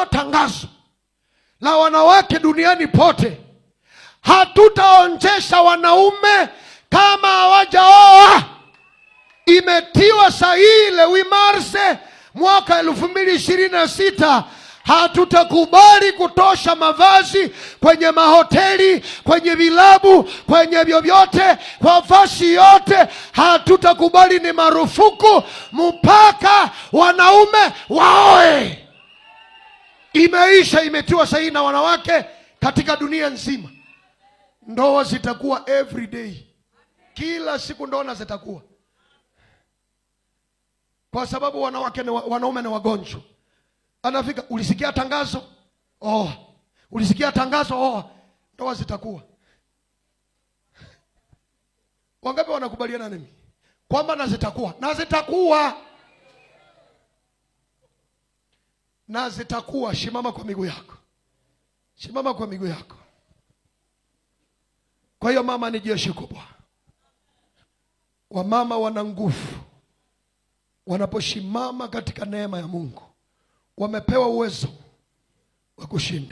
tangazo la wanawake duniani pote, hatutaonjesha wanaume kama hawajaoa. Imetiwa sahihi Lewi Marse mwaka 2026. Hatutakubali kutosha mavazi kwenye mahoteli, kwenye vilabu, kwenye vyovyote, kwa fasi yote. Hatutakubali, ni marufuku mpaka wanaume waoe. Imeisha, imetiwa sahihi na wanawake katika dunia nzima. Ndoa zitakuwa every day, kila siku ndoa zitakuwa, kwa sababu wanaume ni wagonjwa. Anafika, ulisikia tangazo? Oh, ulisikia tangazo? Oh, ndoa zitakuwa. Wangapi wanakubaliana nami kwamba na zitakuwa na zitakuwa? Simama kwa miguu yako, simama kwa miguu yako. Kwa hiyo mama ni jeshi kubwa. Wamama wana nguvu wanaposimama katika neema ya Mungu. Wamepewa uwezo wa kushinda.